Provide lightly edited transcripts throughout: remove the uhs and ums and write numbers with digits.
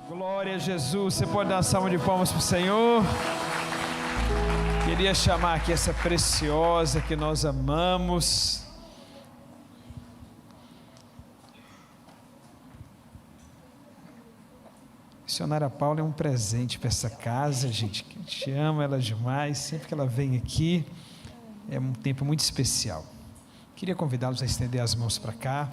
Glória a Jesus. Você pode dar uma salva de palmas para o Senhor. Queria chamar aqui essa preciosa que nós amamos. A missionária Paula é um presente para essa casa, gente. A gente ama ela demais. Sempre que ela vem aqui, é um tempo muito especial. Queria convidá-los a estender as mãos para cá.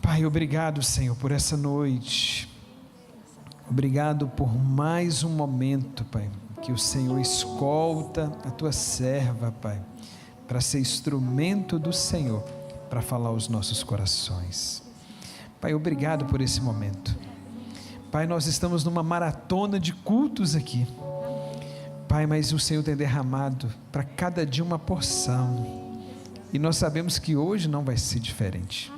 Pai, obrigado, Senhor, por essa noite. Obrigado por mais um momento, Pai, que o Senhor escolta a Tua serva, Pai, para ser instrumento do Senhor, para falar aos nossos corações. Pai, obrigado por esse momento. Pai, nós estamos numa maratona de cultos aqui. Pai, mas o Senhor tem derramado para cada dia uma porção. E nós sabemos que hoje não vai ser diferente.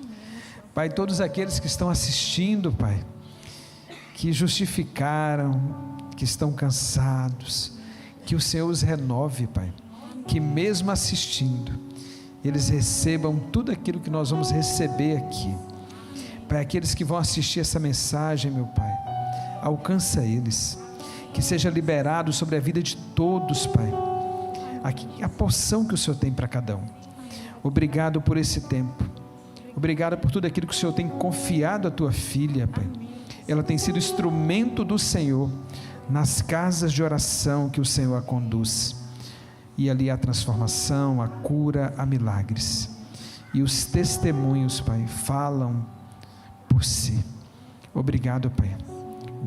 Pai, todos aqueles que estão assistindo, Pai, que justificaram, que estão cansados, que o Senhor os renove, Pai, que mesmo assistindo, eles recebam tudo aquilo que nós vamos receber aqui. Pai, aqueles que vão assistir essa mensagem, meu Pai, alcança eles, que seja liberado sobre a vida de todos, Pai, a porção que o Senhor tem para cada um. Obrigado por esse tempo. Obrigado por tudo aquilo que o Senhor tem confiado à tua filha, Pai. Ela tem sido instrumento do Senhor nas casas de oração que o Senhor a conduz. E ali há transformação, a cura, há milagres. E os testemunhos, Pai, falam por si. Obrigado, Pai.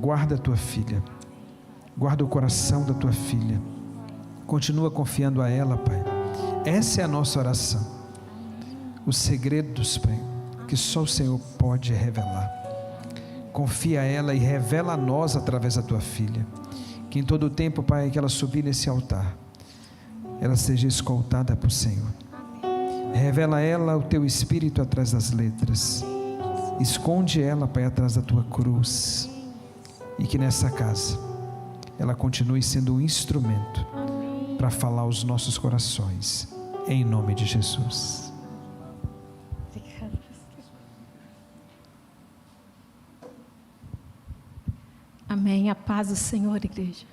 Guarda a tua filha. Guarda o coração da tua filha. Continua confiando a ela, Pai. Essa é a nossa oração. Os segredos, Pai, que só o Senhor pode revelar. Confia a ela e revela a nós através da tua filha. Que em todo o tempo, Pai, que ela subir nesse altar, ela seja escoltada por Senhor. Revela a ela o teu Espírito atrás das letras. Esconde ela, Pai, atrás da tua cruz. E que nessa casa ela continue sendo um instrumento para falar aos nossos corações. Em nome de Jesus. Amém. A paz do Senhor, igreja.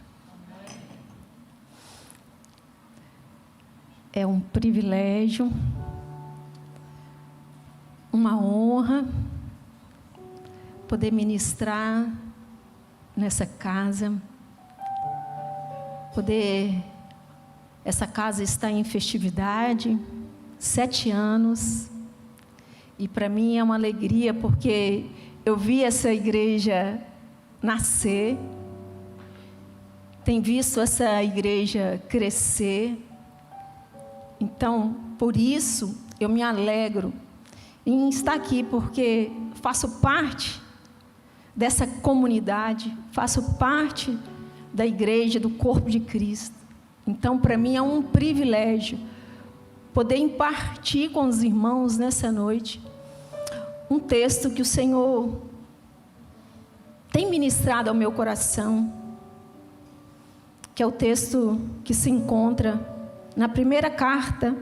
É um privilégio, uma honra poder ministrar nessa casa, essa casa está em festividade, 7 anos, e para mim é uma alegria porque eu vi essa igreja nascer, tenho visto essa igreja crescer. Então, por isso, eu me alegro em estar aqui, porque faço parte dessa comunidade, faço parte da igreja, do corpo de Cristo. Então, para mim é um privilégio poder impartir com os irmãos nessa noite um texto que o Senhor tem ministrado ao meu coração, que é o texto que se encontra na primeira carta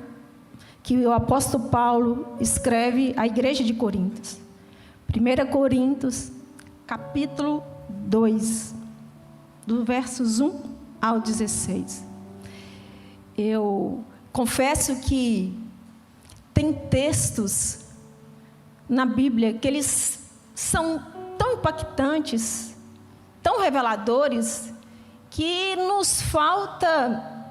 que o apóstolo Paulo escreve à igreja de Coríntios. 1 Coríntios, capítulo 2, do versos 1 ao 16. Eu confesso que tem textos na Bíblia que eles são tão impactantes, tão reveladores, que nos falta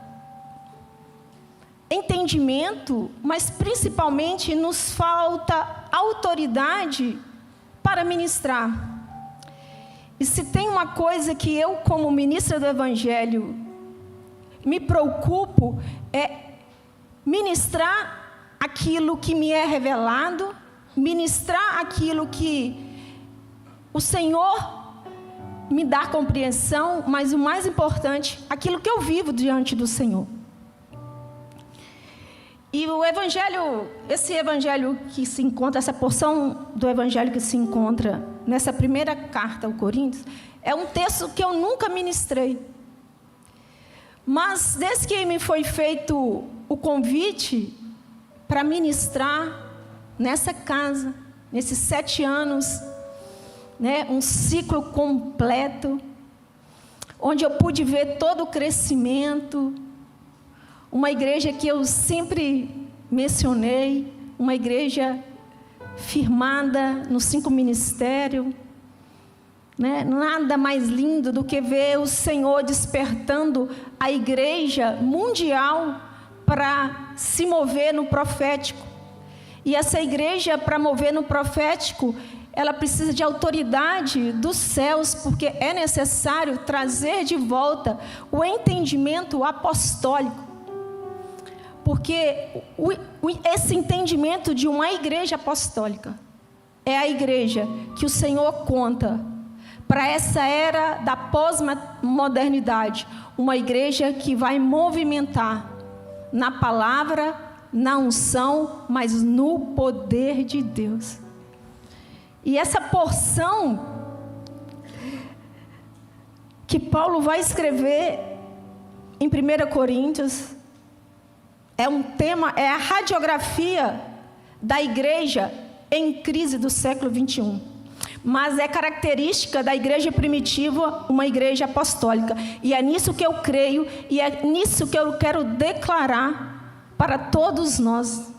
entendimento, mas principalmente nos falta autoridade para ministrar. E se tem uma coisa que eu, como ministra do Evangelho, me preocupo, é ministrar aquilo que me é revelado, ministrar aquilo que o Senhor me dá compreensão, mas o mais importante, aquilo que eu vivo diante do Senhor. E o Evangelho, esse Evangelho que se encontra, essa porção do Evangelho que se encontra nessa primeira carta ao Coríntios, é um texto que eu nunca ministrei. Mas desde que me foi feito o convite para ministrar nessa casa, nesses 7 anos, né, um ciclo completo, onde eu pude ver todo o crescimento. Uma igreja que eu sempre mencionei, uma igreja firmada nos 5 ministérios, né? Nada mais lindo do que ver o Senhor despertando a igreja mundial para se mover no profético. E essa igreja, para mover no profético, ela precisa de autoridade dos céus, porque é necessário trazer de volta o entendimento apostólico. Porque esse entendimento de uma igreja apostólica é a igreja que o Senhor conta para essa era da pós-modernidade. Uma igreja que vai movimentar na palavra, na unção, mas no poder de Deus. E essa porção que Paulo vai escrever em 1 Coríntios é um tema, é a radiografia da igreja em crise do século 21. Mas é característica da igreja primitiva, uma igreja apostólica. E é nisso que eu creio, e é nisso que eu quero declarar para todos nós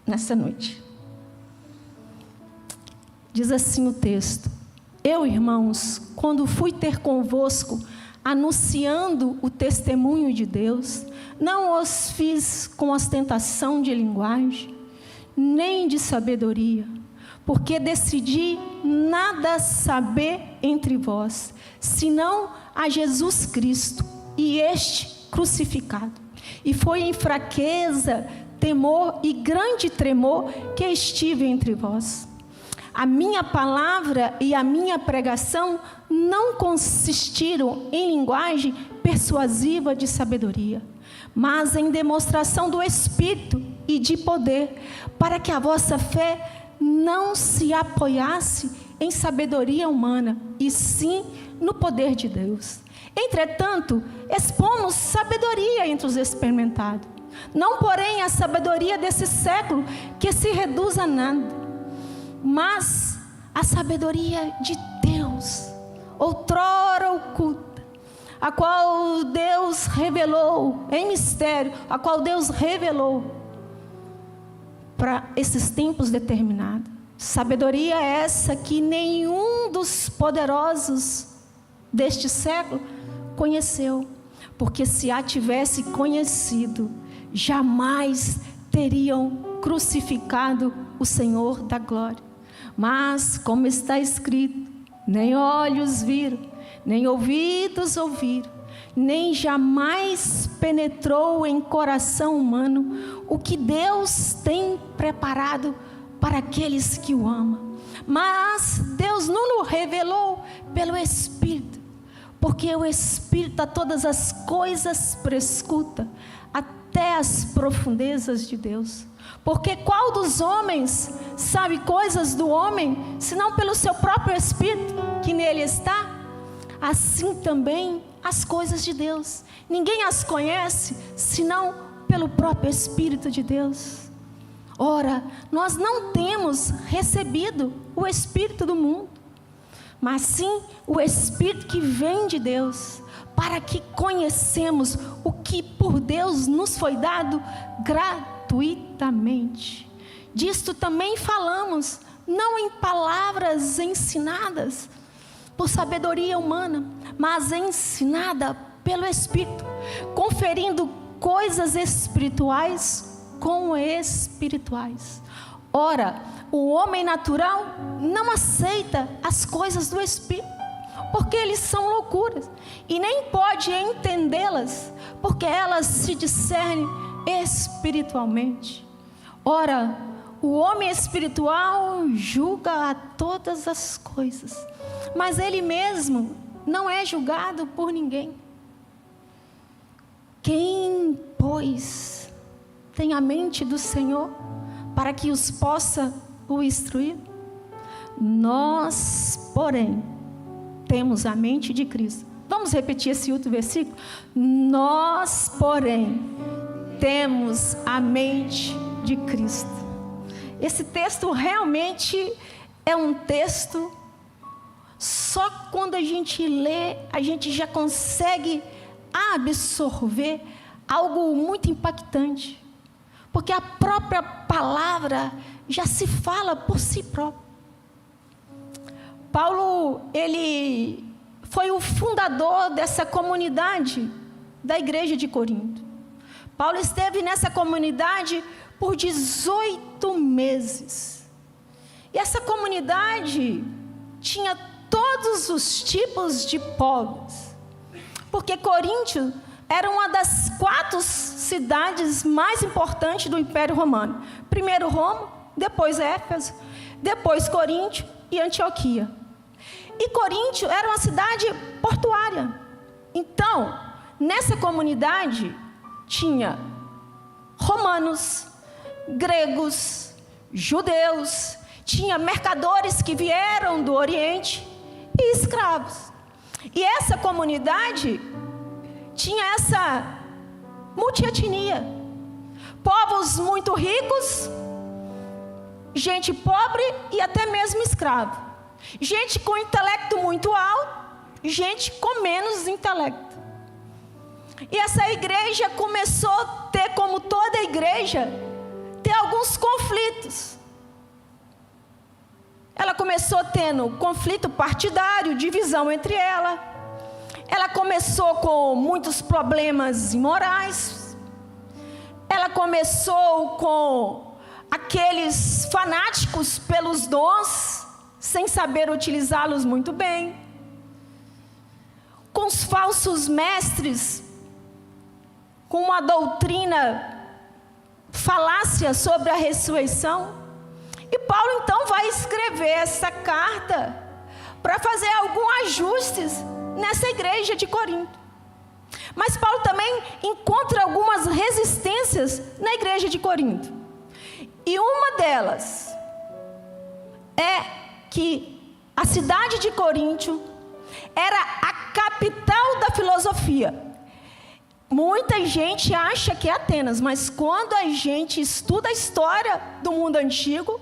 nessa noite. Diz assim o texto: eu, irmãos, quando fui ter convosco, anunciando o testemunho de Deus, não os fiz com ostentação de linguagem, nem de sabedoria, porque decidi nada saber entre vós, senão a Jesus Cristo e este crucificado. E foi em fraqueza, temor e grande tremor que estive entre vós. A minha palavra e a minha pregação não consistiram em linguagem persuasiva de sabedoria, mas em demonstração do Espírito e de poder, para que a vossa fé não se apoiasse em sabedoria humana, e sim no poder de Deus. Entretanto, expomos sabedoria entre os experimentados, não porém a sabedoria desse século, que se reduz a nada, mas a sabedoria de Deus, outrora oculta, a qual Deus revelou em mistério, a qual Deus revelou para esses tempos determinados. Sabedoria essa que nenhum dos poderosos deste século conheceu, porque se a tivesse conhecido, jamais teriam crucificado o Senhor da glória. Mas, como está escrito, nem olhos viram, nem ouvidos ouviram, nem jamais penetrou em coração humano o que Deus tem preparado para aqueles que o amam. Mas Deus não nos revelou pelo Espírito, porque o Espírito a todas as coisas prescruta, até as profundezas de Deus. Porque qual dos homens sabe coisas do homem, senão pelo seu próprio Espírito que nele está? Assim também as coisas de Deus, ninguém as conhece, senão pelo próprio Espírito de Deus. Ora, nós não temos recebido o Espírito do mundo, mas sim o Espírito que vem de Deus, para que conhecemos o que por Deus nos foi dado gratuitamente. Disto também falamos, não em palavras ensinadas por sabedoria humana, mas ensinada pelo Espírito, conferindo coisas espirituais com espirituais. Ora, o homem natural não aceita as coisas do Espírito, porque eles são loucuras, e nem pode entendê-las, porque elas se discernem espiritualmente. Ora, o homem espiritual julga a todas as coisas, mas ele mesmo não é julgado por ninguém. Quem, pois, tem a mente do Senhor para que os possa o instruir? Nós, porém, temos a mente de Cristo. Vamos repetir esse outro versículo? Nós, porém, temos a mente de Cristo. Esse texto realmente é um texto Só quando a gente lê, a gente já consegue absorver algo muito impactante. Porque a própria palavra já se fala por si próprio. Paulo, ele foi o fundador dessa comunidade da igreja de Corinto. Paulo esteve nessa comunidade por 18 meses. E essa comunidade tinha todos os tipos de povos. Porque Corinto era uma das 4 cidades mais importantes do Império Romano. Primeiro Roma, depois Éfeso, depois Corinto e Antioquia. E Corinto era uma cidade portuária. Então, nessa comunidade tinha romanos, gregos, judeus, tinha mercadores que vieram do Oriente e escravos. E essa comunidade tinha essa multietnia. Povos muito ricos, gente pobre e até mesmo escravo. Gente com intelecto muito alto, gente com menos intelecto. E essa igreja começou a ter, como toda igreja, ter alguns conflitos. Ela começou tendo conflito partidário, divisão entre ela. Ela começou com muitos problemas imorais. Ela começou com aqueles fanáticos pelos dons, sem saber utilizá-los muito bem. Com os falsos mestres, com uma doutrina falácia sobre a ressurreição. E Paulo então vai escrever essa carta para fazer alguns ajustes nessa igreja de Corinto. Mas Paulo também encontra algumas resistências na igreja de Corinto. E uma delas é que a cidade de Corinto era a capital da filosofia. Muita gente acha que é Atenas, mas quando a gente estuda a história do mundo antigo,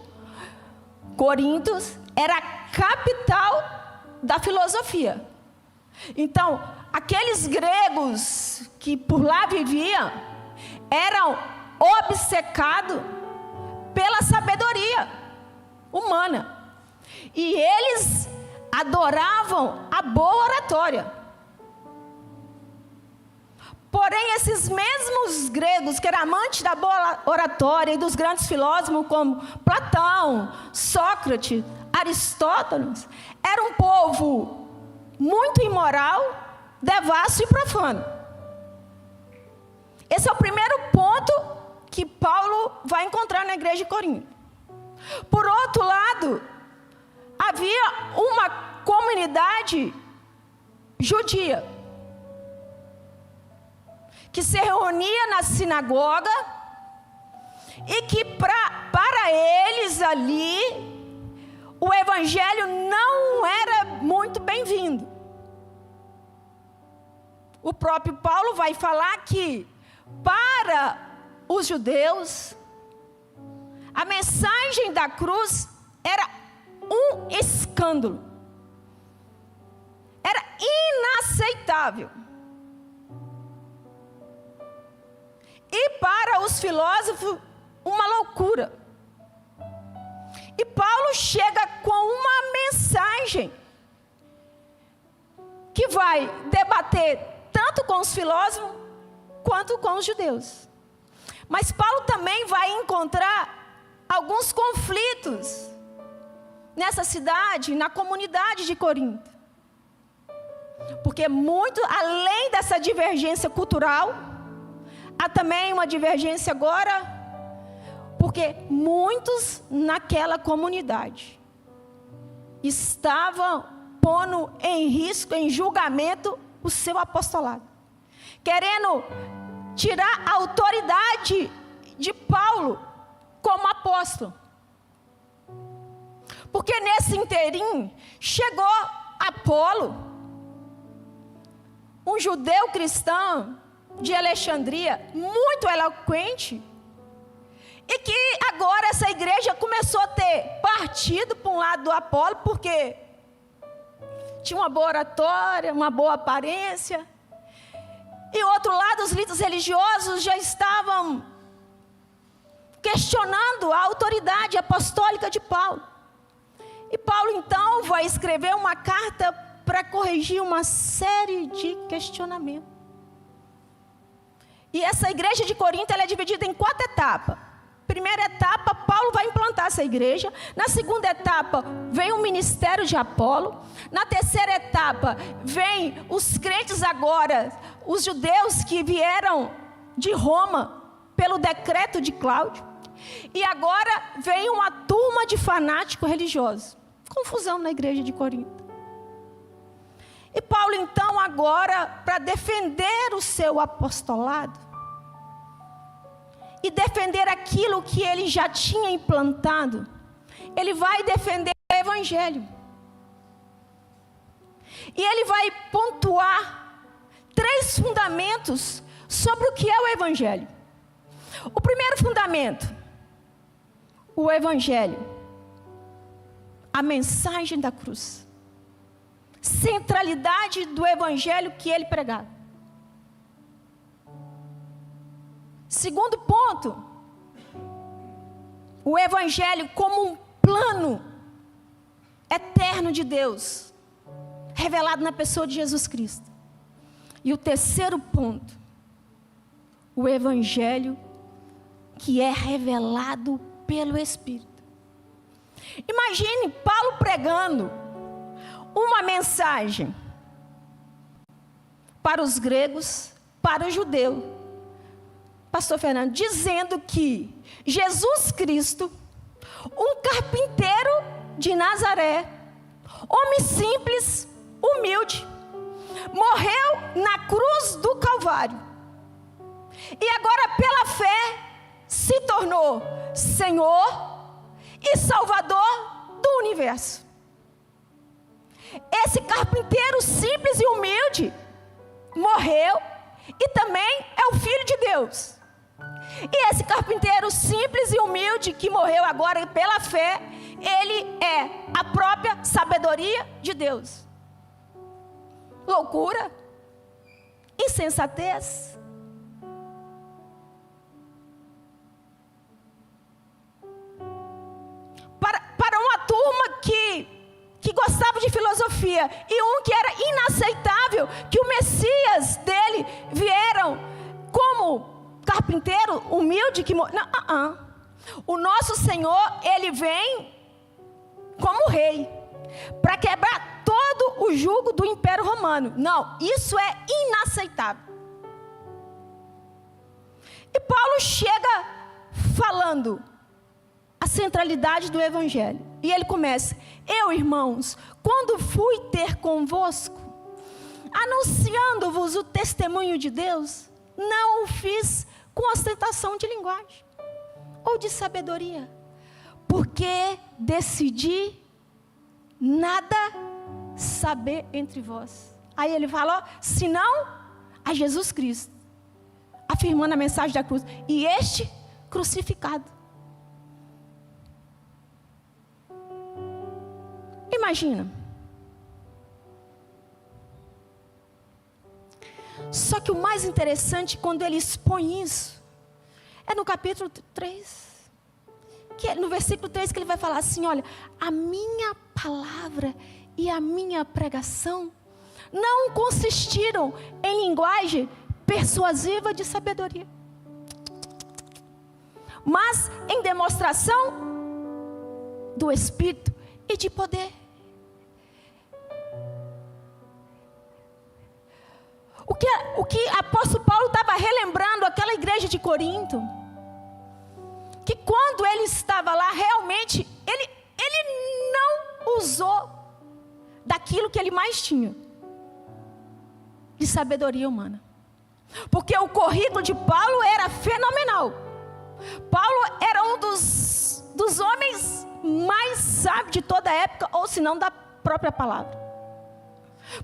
Corinto era a capital da filosofia. Então, aqueles gregos que por lá viviam eram obcecados pela sabedoria humana. E eles adoravam a boa oratória. Porém, esses mesmos gregos que eram amantes da boa oratória e dos grandes filósofos como Platão, Sócrates, Aristóteles, era um povo muito imoral, devasso e profano. Esse é o primeiro ponto que Paulo vai encontrar na igreja de Corinto. Por outro lado, havia uma comunidade judia que se reunia na sinagoga e que para eles ali o evangelho não era muito bem-vindo. O próprio Paulo vai falar que para os judeus a mensagem da cruz era um escândalo. Era inaceitável. E para os filósofos, uma loucura. E Paulo chega com uma mensagem que vai debater tanto com os filósofos quanto com os judeus. Mas Paulo também vai encontrar alguns conflitos nessa cidade, na comunidade de Corinto. Porque muito além dessa divergência cultural, há também uma divergência agora, porque muitos naquela comunidade estavam pondo em risco, em julgamento, o seu apostolado, querendo tirar a autoridade de Paulo como apóstolo. Porque nesse inteirinho chegou Apolo, um judeu cristão de Alexandria, muito eloquente, e que agora essa igreja começou a ter partido para um lado do Apolo, porque tinha uma boa oratória, uma boa aparência. E outro lado, os líderes religiosos já estavam questionando a autoridade apostólica de Paulo. E Paulo então vai escrever uma carta para corrigir uma série de questionamentos. E essa igreja de Corinto, ela é dividida em 4 etapas. Primeira etapa, Paulo vai implantar essa igreja. Na segunda etapa, vem o ministério de Apolo. Na terceira etapa, vem os crentes agora, os judeus que vieram de Roma pelo decreto de Cláudio. E agora vem uma turma de fanáticos religiosos. Confusão na igreja de Corinto. E Paulo então agora, para defender o seu apostolado, e defender aquilo que ele já tinha implantado, ele vai defender o evangelho. E ele vai pontuar 3 fundamentos sobre o que é o evangelho. O primeiro fundamento, o evangelho, a mensagem da cruz, centralidade do evangelho que ele pregava. Segundo ponto, o evangelho como um plano eterno de Deus, revelado na pessoa de Jesus Cristo. E o terceiro ponto, o evangelho que é revelado pelo Espírito. Imagine Paulo pregando uma mensagem para os gregos, para os judeus. Pastor Fernando, dizendo que Jesus Cristo, um carpinteiro de Nazaré, homem simples, humilde, morreu na cruz do Calvário. E agora pela fé se tornou Senhor e Salvador do universo. Esse carpinteiro simples e humilde morreu e também é o Filho de Deus. E esse carpinteiro simples e humilde que morreu agora pela fé, ele é a própria sabedoria de Deus. Loucura? Insensatez? Para uma turma que gostava de filosofia e um que era inaceitável que o Messias dele vieram como carpinteiro humilde que não, o nosso Senhor, ele vem como rei para quebrar todo o jugo do Império Romano. Não, isso é inaceitável. E Paulo chega falando a centralidade do evangelho. E ele começa: eu, irmãos, quando fui ter convosco, anunciando-vos o testemunho de Deus, não o fiz com ostentação de linguagem ou de sabedoria, porque decidi nada saber entre vós. Aí ele fala, senão a Jesus Cristo, afirmando a mensagem da cruz, e este crucificado. Imagina. Só que o mais interessante, quando ele expõe isso, é no capítulo 3, que é no versículo 3, que ele vai falar assim, olha, a minha palavra e a minha pregação não consistiram em linguagem persuasiva de sabedoria, mas em demonstração do Espírito e de poder. O que apóstolo Paulo estava relembrando aquela igreja de Corinto, que quando ele estava lá, realmente, ele não usou daquilo que ele mais tinha, de sabedoria humana. Porque o currículo de Paulo era fenomenal. Paulo era um dos homens mais sábios de toda a época, ou se não da própria palavra.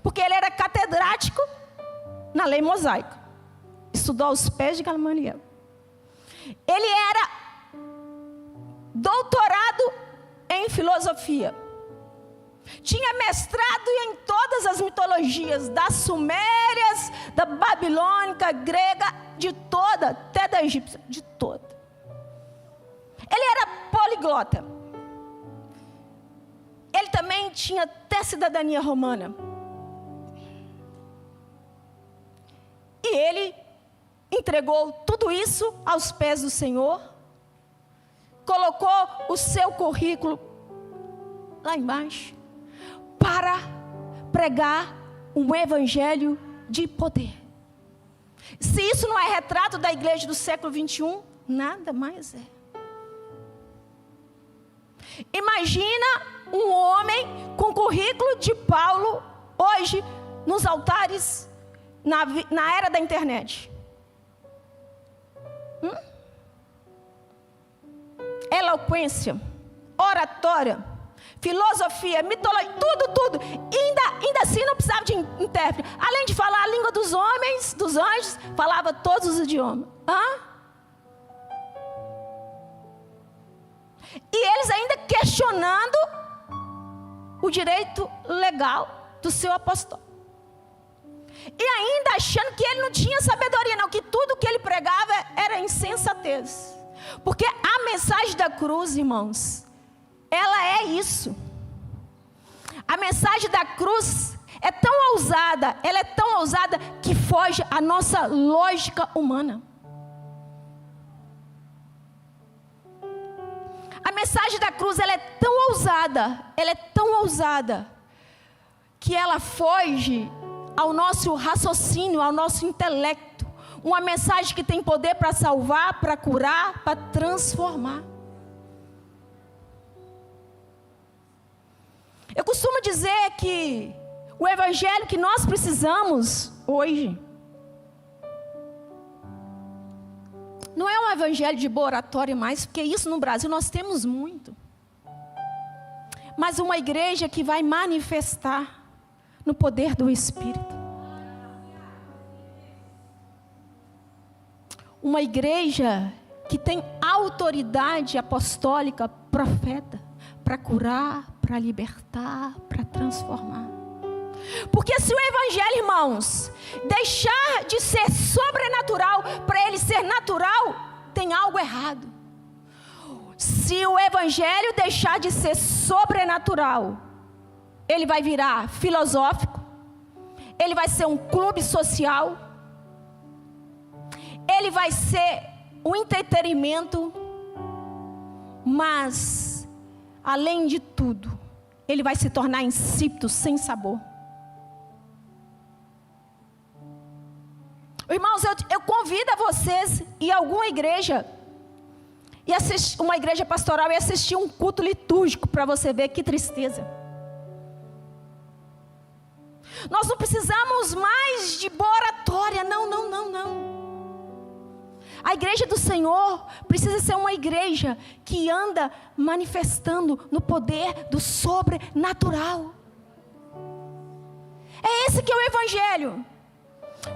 Porque ele era catedrático na lei mosaica. Estudou aos pés de Gamaliel. Ele era doutorado em filosofia. tinha mestrado em todas as mitologias, das sumérias, da babilônica, grega, de toda, até da egípcia, de toda. Ele era poliglota. Ele também tinha até cidadania romana. E ele entregou tudo isso aos pés do Senhor, colocou o seu currículo lá embaixo, para pregar um evangelho de poder. Se isso não é retrato da igreja do século 21, nada mais é. Imagina um homem com o currículo de Paulo, hoje, nos altares, na era da internet. Eloquência, oratória, filosofia, mitologia, tudo. Ainda assim não precisava de intérprete. Além de falar a língua dos homens, dos anjos, falava todos os idiomas. E eles ainda questionando o direito legal do seu apóstolo. E ainda achando que ele não tinha sabedoria, não, que tudo que ele pregava era insensatez. Porque a mensagem da cruz, irmãos, ela é isso. A mensagem da cruz é tão ousada, ela é tão ousada que foge à nossa lógica humana. A mensagem da cruz, ela é tão ousada, que ela foge ao nosso raciocínio, ao nosso intelecto. Uma mensagem que tem poder para salvar, para curar, para transformar. Eu costumo dizer que o evangelho que nós precisamos hoje não é um evangelho de boa oratória mais, porque isso no Brasil nós temos muito. Mas uma igreja que vai manifestar no poder do Espírito. Uma igreja que tem autoridade apostólica, profeta, para curar, para libertar, para transformar. Porque se o evangelho, irmãos, deixar de ser sobrenatural para ele ser natural, tem algo errado. Se o evangelho deixar de ser sobrenatural, ele vai virar filosófico, ele vai ser um clube social, ele vai ser um entretenimento, mas, além de tudo, ele vai se tornar insípido, sem sabor. Irmãos, eu convido a vocês ir a alguma igreja, e assistir, uma igreja pastoral, e assistir um culto litúrgico, para você ver que tristeza. Nós não precisamos mais de boa oratória, não. A igreja do Senhor precisa ser uma igreja que anda manifestando no poder do sobrenatural. É esse que é o evangelho.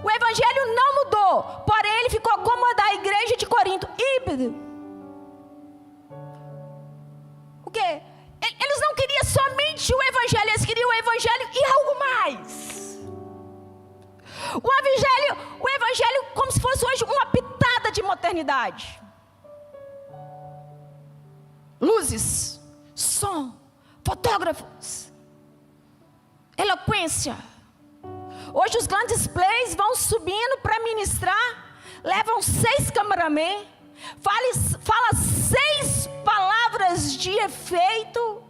O evangelho não mudou, porém ele ficou como a da igreja de Corinto, híbrido. O quê? Eles não queriam somente o evangelho, eles queriam o evangelho e algo mais. O evangelho como se fosse hoje uma pitada de modernidade. Luzes, som, fotógrafos, eloquência. Hoje os grandes plays vão subindo para ministrar, levam 6 cameramen, fala 6 palavras de efeito,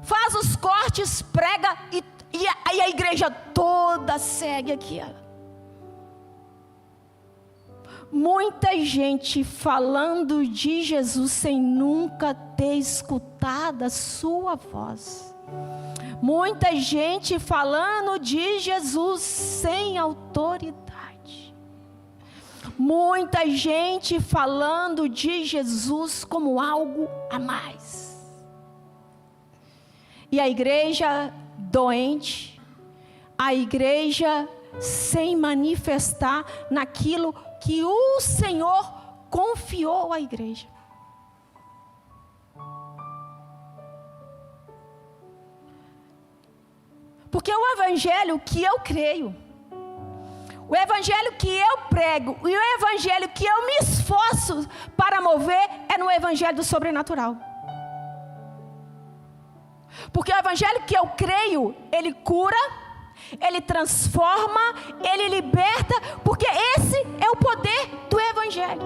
faz os cortes, prega e a igreja toda segue aqui. Muita gente falando de Jesus sem nunca ter escutado a sua voz. Muita gente falando de Jesus sem autoridade. Muita gente falando de Jesus como algo a mais. E a igreja doente, a igreja sem manifestar naquilo que o Senhor confiou à igreja. Porque o evangelho que eu creio, o evangelho que eu prego e o evangelho que eu me esforço para mover é no evangelho do sobrenatural. Porque o evangelho que eu creio, ele cura, ele transforma, ele liberta, porque esse é o poder do evangelho.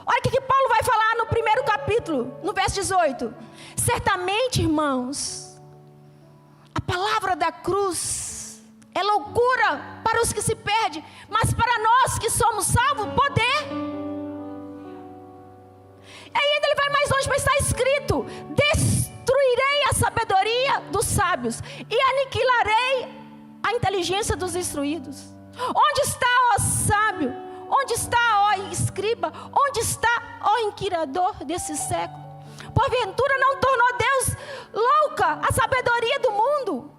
Olha o que Paulo vai falar no primeiro capítulo, no verso 18. Certamente, irmãos, a palavra da cruz é loucura para os que se perdem, mas para nós que somos salvos, poder. E ainda ele vai mais longe, mas está escrito: destruirei a sabedoria dos sábios e aniquilarei a inteligência dos instruídos. Onde está, ó sábio? Onde está, ó escriba? Onde está, ó inquiridor desse século? Porventura não tornou Deus louca a sabedoria do mundo?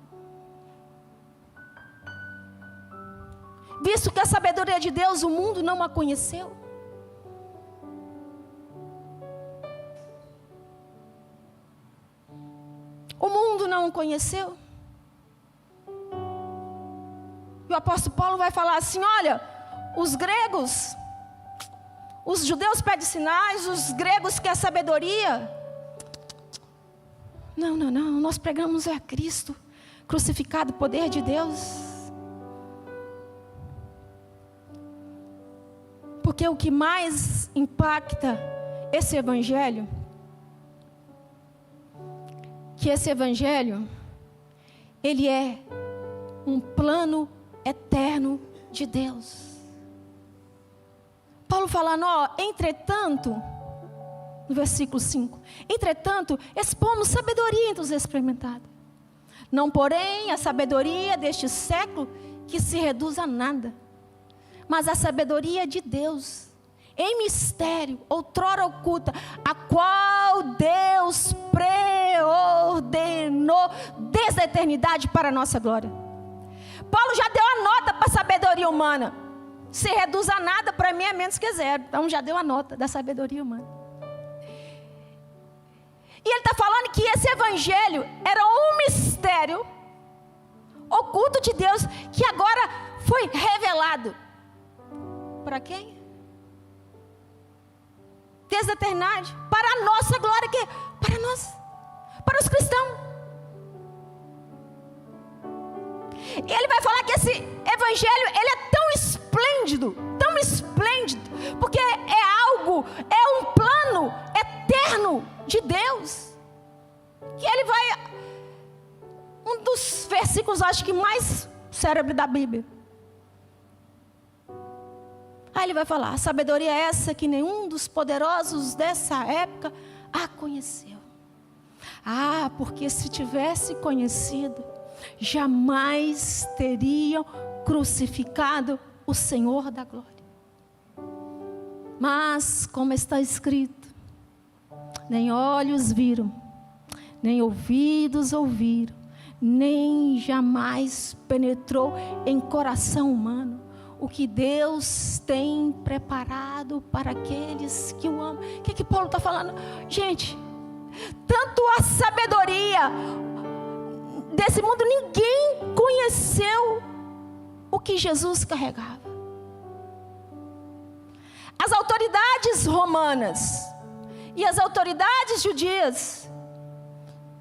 Visto que a sabedoria de Deus, o mundo não a conheceu. O mundo não o conheceu. E o apóstolo Paulo vai falar assim: olha, os gregos, os judeus pedem sinais, os gregos querem sabedoria. Não, nós pregamos a Cristo crucificado, poder de Deus. Porque o que mais impacta esse evangelho, que esse evangelho, ele é um plano eterno de Deus. Paulo falando, ó, entretanto, no versículo 5, entretanto, expomos sabedoria entre os experimentados. Não, porém, a sabedoria deste século que se reduz a nada, mas a sabedoria de Deus, em mistério, outrora oculta, a qual Deus preordenou desde a eternidade para a nossa glória. Paulo já deu a nota para a sabedoria humana. Se reduz a nada, para mim é menos que zero. Então já deu a nota da sabedoria humana. E ele está falando que esse evangelho era um mistério oculto de Deus, que agora foi revelado. Para quem? Desde a eternidade, para a nossa glória, que para nós, para os cristãos. E ele vai falar que esse evangelho, ele é tão esplêndido, porque é um plano eterno de Deus, que ele vai, um dos versículos, acho que mais cérebro da Bíblia. Aí ele vai falar: a sabedoria é essa que nenhum dos poderosos dessa época a conheceu. Porque se tivesse conhecido, jamais teriam crucificado o Senhor da glória. Mas, como está escrito, nem olhos viram, nem ouvidos ouviram, nem jamais penetrou em coração humano o que Deus tem preparado para aqueles que o amam. O que Paulo está falando? Gente, tanto a sabedoria desse mundo, ninguém conheceu o que Jesus carregava. As autoridades romanas e as autoridades judias,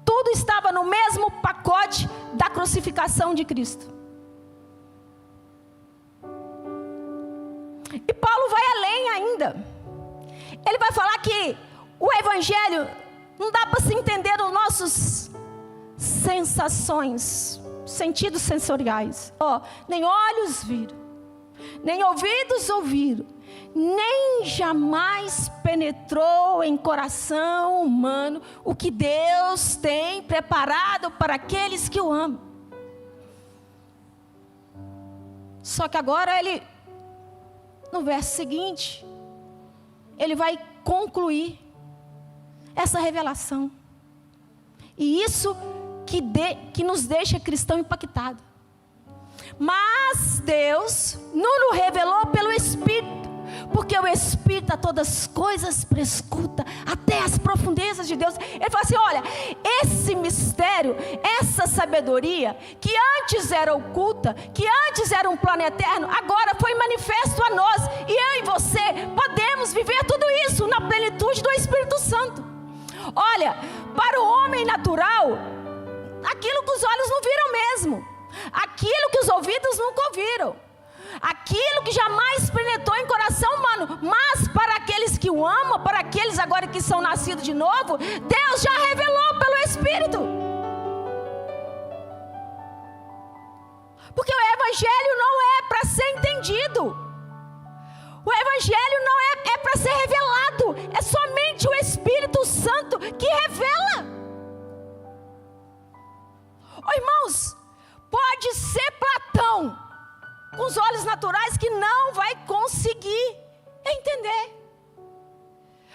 tudo estava no mesmo pacote da crucificação de Cristo. E Paulo vai além ainda. Ele vai falar que o evangelho não dá para se entender nos nossos sensações, sentidos sensoriais. Nem olhos viram, nem ouvidos ouviram, nem jamais penetrou em coração humano o que Deus tem preparado para aqueles que o amam. Só que agora ele, no verso seguinte, ele vai concluir essa revelação. E isso que nos deixa cristão impactado. Mas Deus nos revelou pelo Espírito, porque o Espírito a todas as coisas prescruta, até as profundezas de Deus. Ele fala assim: olha, esse mistério, essa sabedoria, que antes era oculta, que antes era um plano eterno, agora foi manifesto a nós, e eu e você podemos viver tudo isso na plenitude do Espírito Santo. Olha, para o homem natural, aquilo que os olhos não viram mesmo, aquilo que os ouvidos nunca ouviram, aquilo que jamais penetrou em coração humano, mas para aqueles que o amam, para aqueles agora que são nascidos de novo, Deus já revelou pelo Espírito. Porque o Evangelho não é para ser entendido, o Evangelho não é para ser revelado, é somente o Espírito Santo que revela. Oh, irmãos, pode ser Platão, com os olhos naturais, que não vai conseguir entender.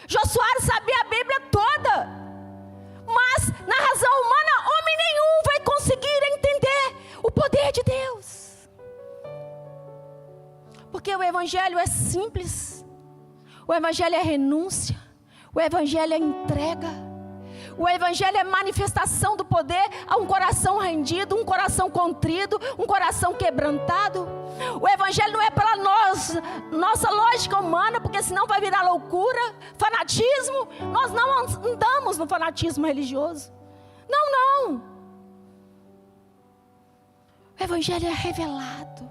Jô Soares sabia a Bíblia toda, mas na razão humana, homem nenhum vai conseguir entender o poder de Deus. Porque o Evangelho é simples, o Evangelho é renúncia, o Evangelho é entrega, o Evangelho é manifestação do poder a um coração rendido, um coração contrido, um coração quebrantado. O Evangelho não é pela nossa lógica humana, porque senão vai virar loucura, fanatismo. Nós não andamos no fanatismo religioso. Não. O Evangelho é revelado.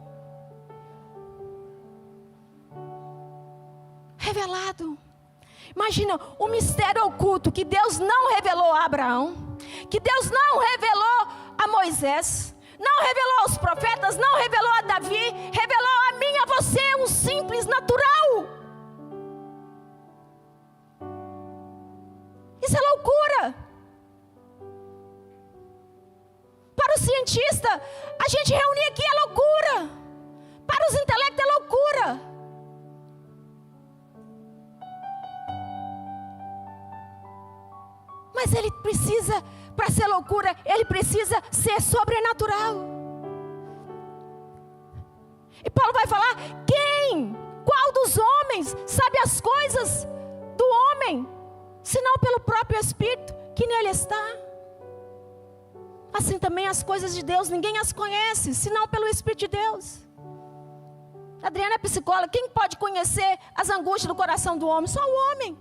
Imagina o mistério oculto que Deus não revelou a Abraão, que Deus não revelou a Moisés, não revelou aos profetas, não revelou a Davi, revelou a mim e a você, um simples natural. Isso é loucura. Para o cientista, a gente reunir aqui é loucura. Para os intelectos é loucura. Mas ele precisa, para ser loucura, ele precisa ser sobrenatural. E Paulo vai falar: qual dos homens sabe as coisas do homem, senão pelo próprio Espírito que nele está? Assim também as coisas de Deus, ninguém as conhece, senão pelo Espírito de Deus. Adriana é psicóloga, quem pode conhecer as angústias do coração do homem? Só o homem.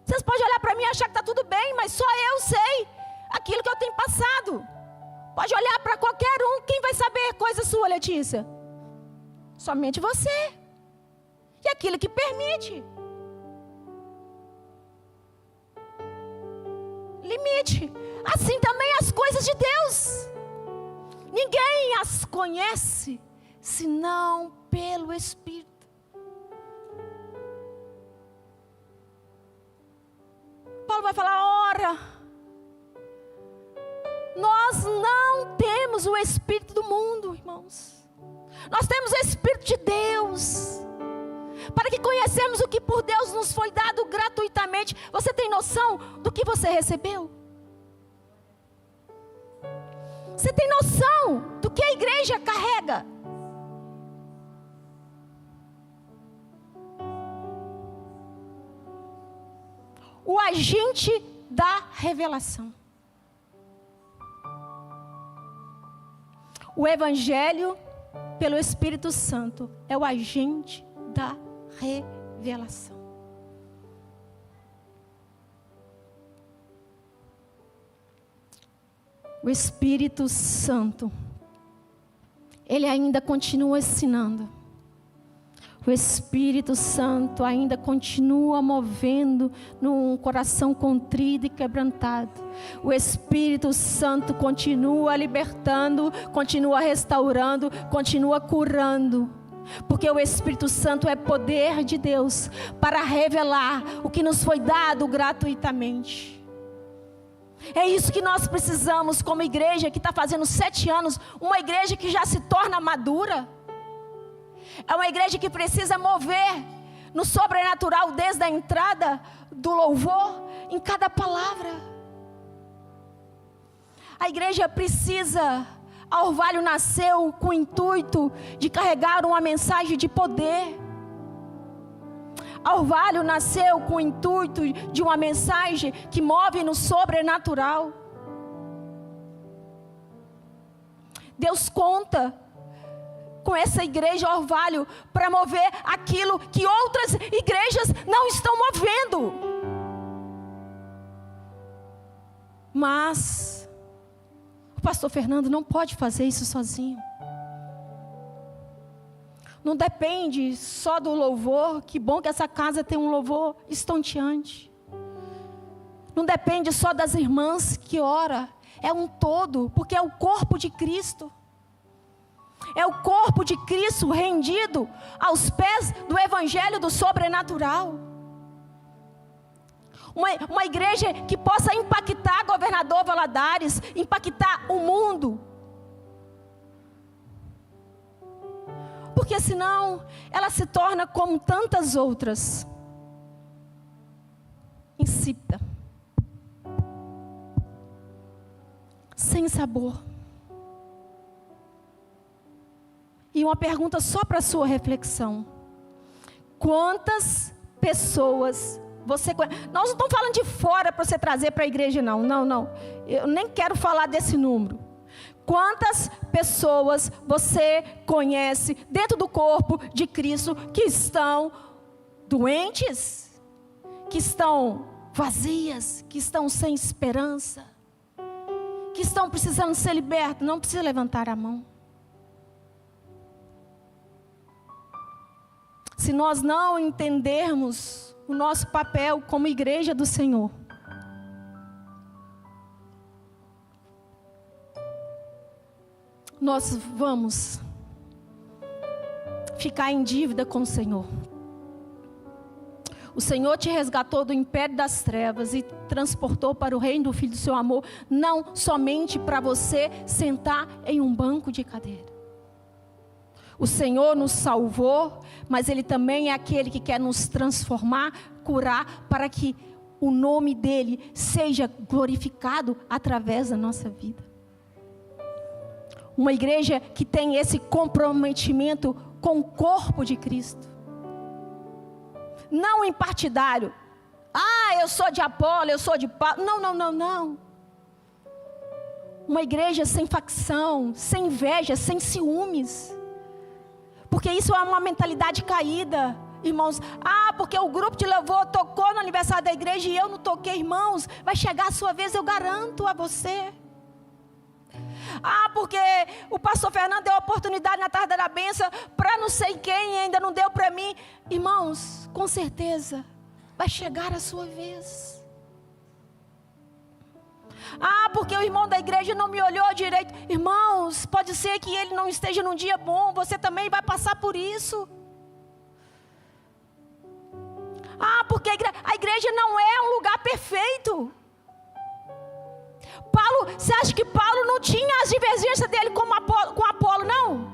Vocês podem olhar para mim e achar que está tudo bem, mas só eu sei aquilo que eu tenho passado. Pode olhar para qualquer um, quem vai saber coisa sua, Letícia? Somente você. E aquilo que permite. Limite. Assim também as coisas de Deus. Ninguém as conhece, senão pelo Espírito. Paulo vai falar: ora, nós não temos o Espírito do mundo, irmãos. Nós temos o Espírito de Deus, para que conhecemos o que por Deus nos foi dado gratuitamente. Você tem noção do que você recebeu? Você tem noção do que a igreja carrega? O agente da revelação. O Evangelho, pelo Espírito Santo, é o agente da revelação. O Espírito Santo, ele ainda continua ensinando. O Espírito Santo ainda continua movendo num coração contrito e quebrantado. O Espírito Santo continua libertando, continua restaurando, continua curando. Porque o Espírito Santo é poder de Deus para revelar o que nos foi dado gratuitamente. É isso que nós precisamos como igreja que está fazendo 7 anos, uma igreja que já se torna madura. É uma igreja que precisa mover no sobrenatural desde a entrada do louvor, em cada palavra. A igreja precisa, a Orvalho nasceu com o intuito de carregar uma mensagem de poder. A Orvalho nasceu com o intuito de uma mensagem que move no sobrenatural. Deus conta com essa igreja Orvalho para mover aquilo que outras igrejas não estão movendo. Mas o pastor Fernando não pode fazer isso sozinho. Não depende só do louvor. Que bom que essa casa tem um louvor estonteante. Não depende só das irmãs que ora. É um todo, porque é o corpo de Cristo. É o corpo de Cristo rendido aos pés do evangelho do sobrenatural. Uma igreja que possa impactar governador Valadares, impactar o mundo. Porque senão ela se torna como tantas outras, insípida, sem sabor. E uma pergunta só para sua reflexão: quantas pessoas você conhece? Nós não estamos falando de fora para você trazer para a igreja, não. Eu nem quero falar desse número. Quantas pessoas você conhece dentro do corpo de Cristo que estão doentes, que estão vazias, que estão sem esperança, que estão precisando ser libertos? Não precisa levantar a mão. Se nós não entendermos o nosso papel como igreja do Senhor, nós vamos ficar em dívida com o Senhor. O Senhor te resgatou do império das trevas e transportou para o reino do Filho do seu amor, não somente para você sentar em um banco de cadeira. O Senhor nos salvou, mas Ele também é aquele que quer nos transformar, curar, para que o nome dEle seja glorificado através da nossa vida. Uma igreja que tem esse comprometimento com o corpo de Cristo. Não em partidário. Eu sou de Apolo, eu sou de Paulo. Não. Uma igreja sem facção, sem inveja, sem ciúmes. Porque isso é uma mentalidade caída, irmãos. Porque o grupo de louvor tocou no aniversário da igreja e eu não toquei, irmãos. Vai chegar a sua vez, eu garanto a você. Porque o pastor Fernando deu oportunidade na tarde da bênção para não sei quem e ainda não deu para mim. Irmãos, com certeza vai chegar a sua vez. Porque o irmão da igreja não me olhou direito. Irmãos, pode ser que ele não esteja num dia bom, você também vai passar por isso. Porque a igreja não é um lugar perfeito. Você acha que Paulo não tinha as divergências dele com Apolo, não?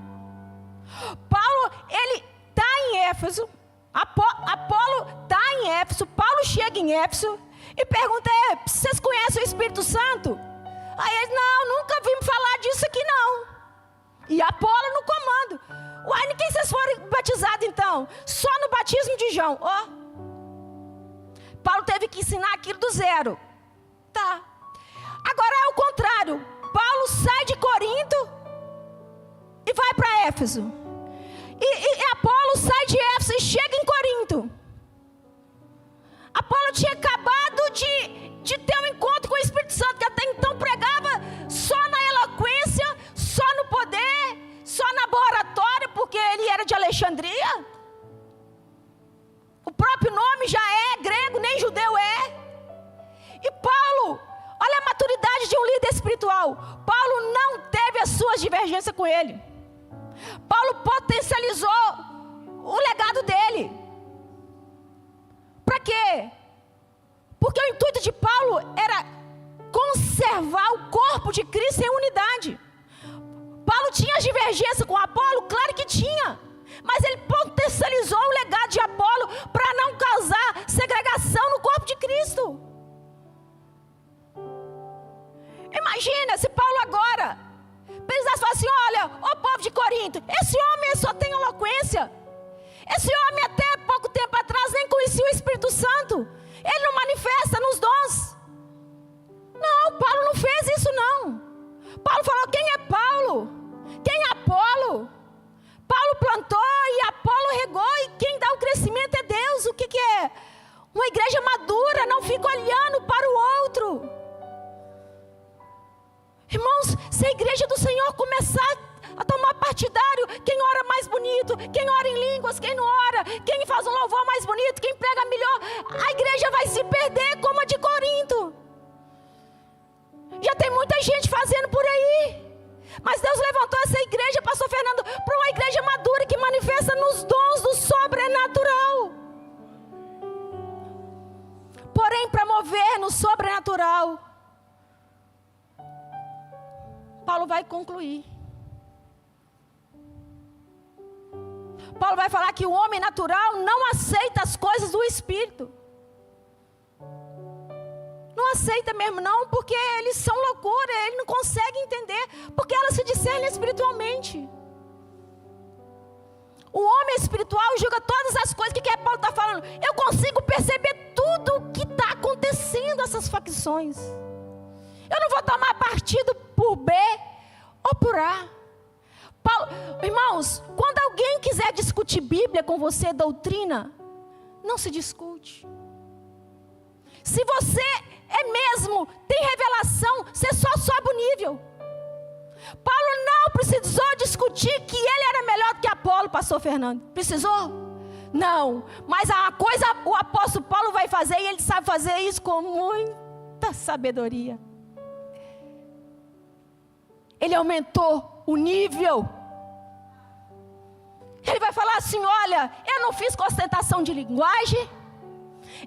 Paulo, ele está em Éfeso, Apolo está em Éfeso, Paulo chega em Éfeso e pergunta: vocês conhecem o Espírito Santo? Aí ele: não, nunca vimos falar disso aqui não. E Apolo no comando. Nem quem vocês foram batizados então? Só no batismo de João. Paulo teve que ensinar aquilo do zero. Tá. Agora é o contrário. Paulo sai de Corinto e vai para Éfeso. E Apolo sai de Éfeso e chega em Corinto. Apolo tinha acabado de ter um encontro com o Espírito Santo, que até então pregava só na eloquência, só no poder, só na boa oratória, porque ele era de Alexandria. O próprio nome já é grego, nem judeu é. E Paulo, olha a maturidade de um líder espiritual. Paulo não teve as suas divergências com ele. Paulo potencializou o legado dele. Para quê? Porque o intuito de Paulo era conservar o corpo de Cristo em unidade. Paulo tinha divergência com Apolo? Claro que tinha. Mas ele potencializou o legado de Apolo para não causar segregação no corpo de Cristo. Imagina se Paulo agora precisasse falar assim: olha, ó povo de Corinto, esse homem só tem eloquência. Esse homem até pouco tempo atrás nem conheciam o Espírito Santo. Ele não manifesta nos dons. Não, Paulo não fez isso não. Paulo falou: quem é Paulo? Quem é Apolo? Paulo plantou e Apolo regou, e quem dá o crescimento é Deus. O que é? Uma igreja madura não fica olhando para o outro. Irmãos, se a igreja do Senhor começar a tomar partidário, quem ora mais bonito, quem ora em línguas, quem não ora, quem faz um louvor mais bonito, quem prega melhor, a igreja vai se perder como a de Corinto. Já tem muita gente fazendo por aí. Mas Deus levantou essa igreja, pastor Fernando, para uma igreja madura que manifesta nos dons do sobrenatural. Porém, para mover no sobrenatural, Paulo vai concluir. Paulo vai falar que o homem natural não aceita as coisas do Espírito. Não aceita mesmo não, porque eles são loucura, ele não consegue entender, porque elas se discernem espiritualmente. O homem espiritual julga todas as coisas. O que Paulo está falando? Eu consigo perceber tudo o que está acontecendo, essas facções. Eu não vou tomar partido por B ou por A. Paulo, irmãos, quando alguém quiser discutir Bíblia com você, doutrina, não se discute. Se você mesmo tem revelação, você só sobe o nível. Paulo não precisou discutir que ele era melhor do que Apolo, pastor Fernando. Precisou? Não. Mas a coisa o apóstolo Paulo vai fazer, e ele sabe fazer isso com muita sabedoria. Ele aumentou o nível. Ele vai falar assim: olha, eu não fiz com ostentação de linguagem,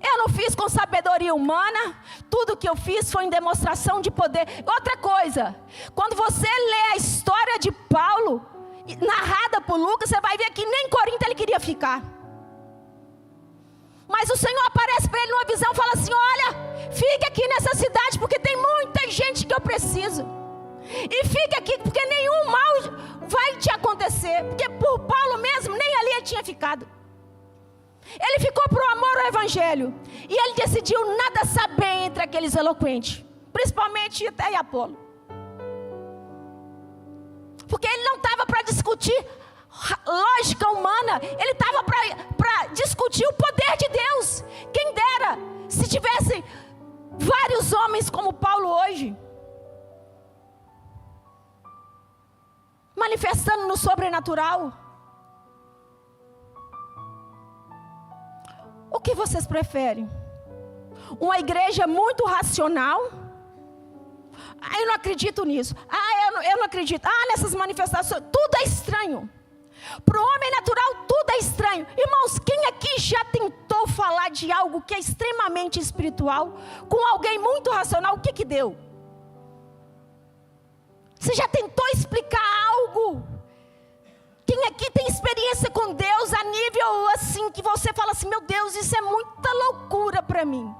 eu não fiz com sabedoria humana, tudo que eu fiz foi em demonstração de poder. Outra coisa, quando você lê a história de Paulo, narrada por Lucas, você vai ver que nem em Corinto ele queria ficar. Mas o Senhor aparece para ele numa visão e fala assim: olha, fique aqui nessa cidade, porque tem muita gente que eu preciso. E fique aqui, porque nenhum mal vai te acontecer. Porque por Paulo mesmo, nem ali ele tinha ficado. Ele ficou por amor ao Evangelho. E ele decidiu nada saber entre aqueles eloquentes, principalmente até Apolo. Porque ele não estava para discutir lógica humana. Ele estava para discutir o poder de Deus. Quem dera se tivessem vários homens como Paulo hoje, manifestando no sobrenatural. O que vocês preferem? Uma igreja muito racional? Eu não acredito nisso. Eu não acredito. Nessas manifestações, tudo é estranho. Para o homem natural, tudo é estranho. Irmãos, quem aqui já tentou falar de algo que é extremamente espiritual com alguém muito racional? O que deu? Você já tentou explicar algo? Quem aqui tem experiência com Deus a nível assim, que você fala assim: meu Deus, isso é muita loucura para mim.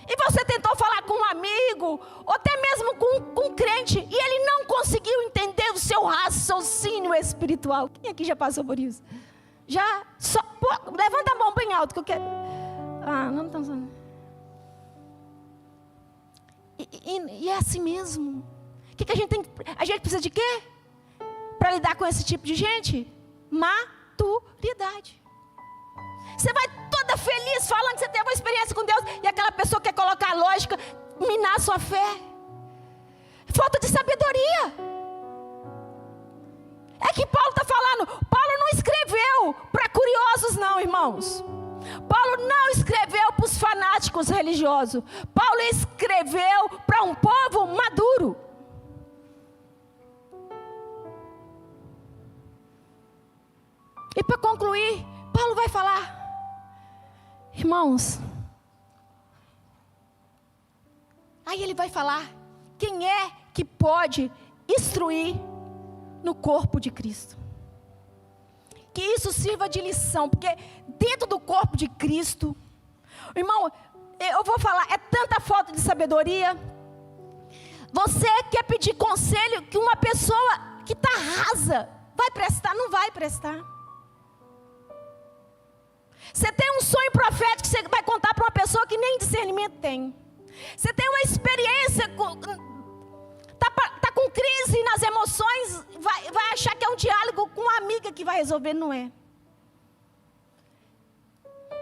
E você tentou falar com um amigo, ou até mesmo com um crente, e ele não conseguiu entender o seu raciocínio espiritual. Quem aqui já passou por isso? Já? Levanta a mão bem alto que eu quero. Não estão falando. E é assim mesmo. O que a gente tem? A gente precisa de quê? Para lidar com esse tipo de gente? Maturidade. Você vai toda feliz falando que você teve uma experiência com Deus, e aquela pessoa quer colocar a lógica, minar a sua fé. Falta de sabedoria. É que Paulo está falando. Paulo não escreveu para curiosos não, irmãos. Paulo não escreveu para os fanáticos religiosos. Paulo escreveu para um povo maduro. E para concluir, Paulo vai falar: irmãos, aí ele vai falar quem é que pode instruir no corpo de Cristo. Que isso sirva de lição, porque dentro do corpo de Cristo, irmão, eu vou falar, é tanta falta de sabedoria. Você quer pedir conselho que uma pessoa que está rasa vai prestar? Não vai prestar. Você tem um sonho profético que você vai contar para uma pessoa que nem discernimento tem. Você tem uma experiência, está com crise nas emoções, vai achar que é um diálogo com uma amiga que vai resolver, não é.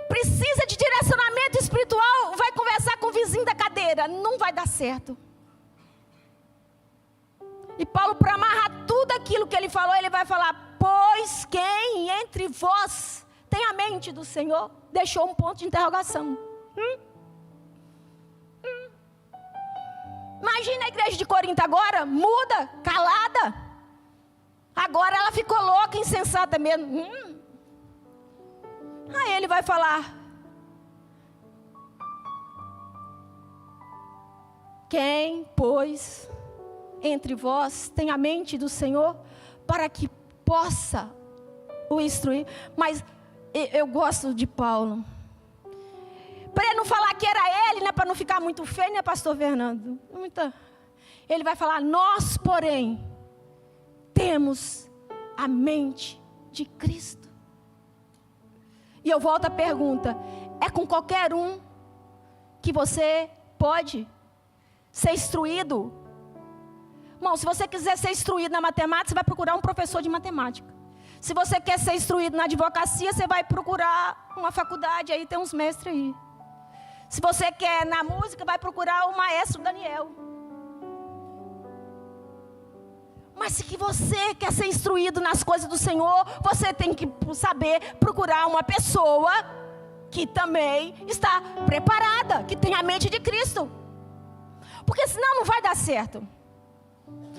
Precisa de direcionamento espiritual, vai conversar com o vizinho da cadeira, não vai dar certo. E Paulo, para amarrar tudo aquilo que ele falou, ele vai falar: pois quem entre vós tem a mente do Senhor? Deixou um ponto de interrogação. Imagina a igreja de Corinto agora, muda, calada. Agora ela ficou louca, insensata mesmo. Aí ele vai falar: quem, pois, entre vós tem a mente do Senhor, para que possa o instruir? Mas eu gosto de Paulo. Para ele não falar que era ele, né, para não ficar muito feio, né, pastor Fernando? Ele vai falar: nós, porém, temos a mente de Cristo. E eu volto à pergunta: é com qualquer um que você pode ser instruído? Irmão, se você quiser ser instruído na matemática, você vai procurar um professor de matemática. Se você quer ser instruído na advocacia, você vai procurar uma faculdade, aí tem uns mestres aí. Se você quer na música, vai procurar o maestro Daniel. Mas se você quer ser instruído nas coisas do Senhor, você tem que saber procurar uma pessoa que também está preparada, que tem a mente de Cristo. Porque senão não vai dar certo.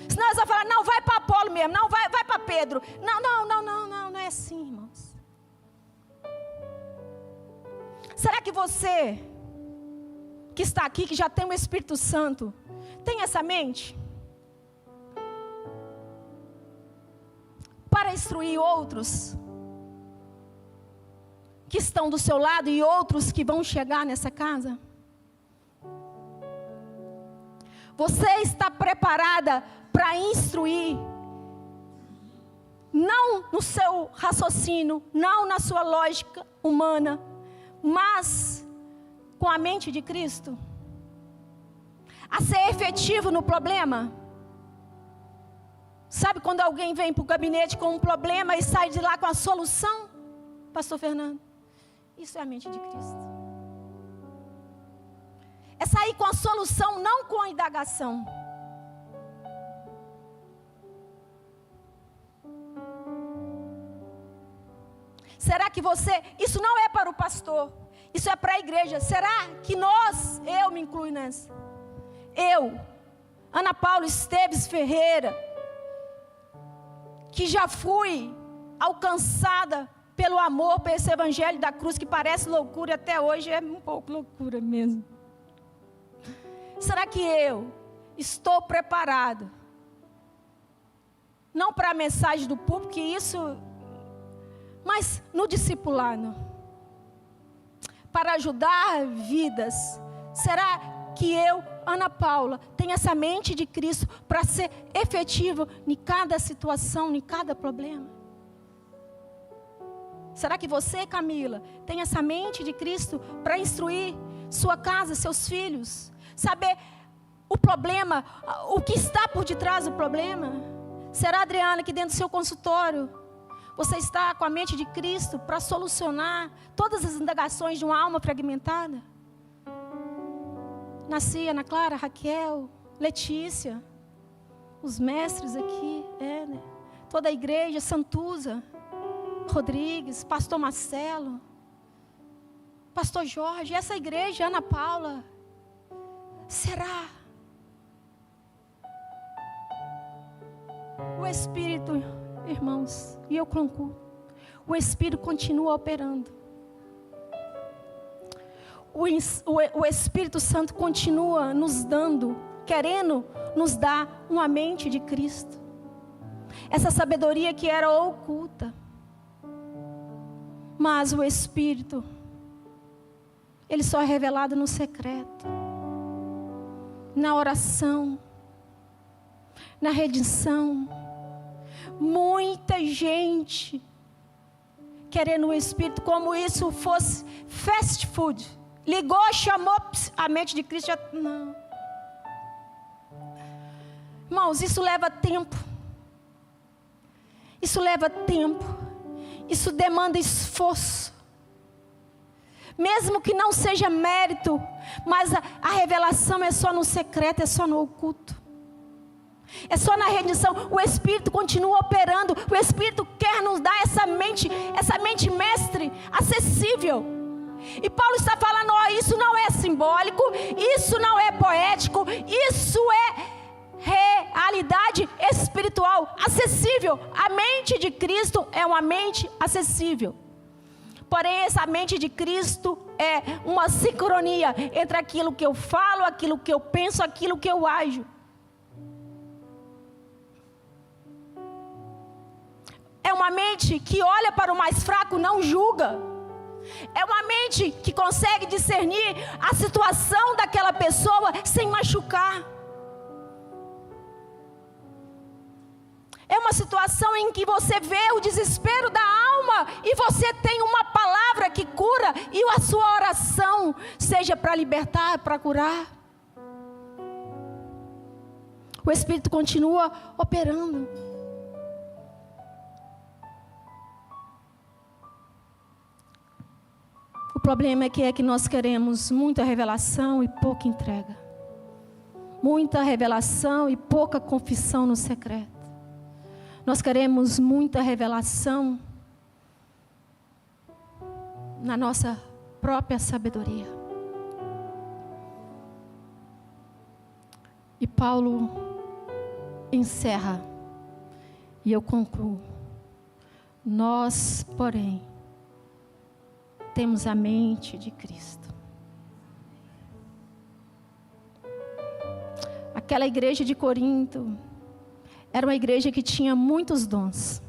Senão eles vão falar: não, vai para Apolo mesmo, não, vai para Pedro. Não é assim, irmãos. Será que você, que está aqui, que já tem o Espírito Santo, tem essa mente? Para instruir outros que estão do seu lado e outros que vão chegar nessa casa? Você está preparada para instruir, não no seu raciocínio, não na sua lógica humana, mas com a mente de Cristo? A ser efetivo no problema? Sabe quando alguém vem para o gabinete com um problema e sai de lá com a solução? Pastor Fernando, isso é a mente de Cristo. É sair com a solução, não com a indagação. Será que você... Isso não é para o pastor, isso é para a igreja. Será que nós, eu me incluo nessa, eu, Ana Paula Esteves Ferreira, que já fui alcançada pelo amor, por esse evangelho da cruz, que parece loucura, até hoje é um pouco loucura mesmo. Será que eu estou preparado? Não para a mensagem do público, que isso... Mas no discipulado, para ajudar vidas. Será que eu, Ana Paula, tenho essa mente de Cristo para ser efetivo em cada situação, em cada problema? Será que você, Camila, tem essa mente de Cristo para instruir sua casa, seus filhos? Saber o problema, o que está por detrás do problema? Será, Adriana, que dentro do seu consultório você está com a mente de Cristo para solucionar todas as indagações de uma alma fragmentada? Nasci, Ana Clara, Raquel, Letícia, os mestres aqui, né? Toda a igreja, Santuza, Rodrigues, pastor Marcelo, pastor Jorge, essa igreja, Ana Paula. Será? O Espírito, irmãos, e eu concluo, o Espírito continua operando. O Espírito Santo continua nos dando, querendo nos dar uma mente de Cristo. Essa sabedoria que era oculta. Mas o Espírito, ele só é revelado no secreto, na oração, na redenção. Muita gente querendo o Espírito como isso fosse fast food. Ligou, chamou a mente de Cristo. Não. Irmãos, isso leva tempo. Isso leva tempo. Isso demanda esforço. Mesmo que não seja mérito, mas a revelação é só no secreto, é só no oculto. É só na rendição. O Espírito continua operando. O Espírito quer nos dar essa mente mestre, acessível. E Paulo está falando, isso não é simbólico, isso não é poético, isso é realidade espiritual, acessível. A mente de Cristo é uma mente acessível. Porém, essa mente de Cristo é uma sincronia entre aquilo que eu falo, aquilo que eu penso, aquilo que eu ajo. É uma mente que olha para o mais fraco, não julga. É uma mente que consegue discernir a situação daquela pessoa sem machucar. É uma situação em que você vê o desespero da alma e você tem uma palavra que cura, e a sua oração seja para libertar, para curar. O Espírito continua operando. O problema é que nós queremos muita revelação e pouca entrega. Muita revelação e pouca confissão no secreto. Nós queremos muita revelação na nossa própria sabedoria. E Paulo encerra, e eu concluo. Nós, porém, temos a mente de Cristo. Aquela igreja de Corinto era uma igreja que tinha muitos dons.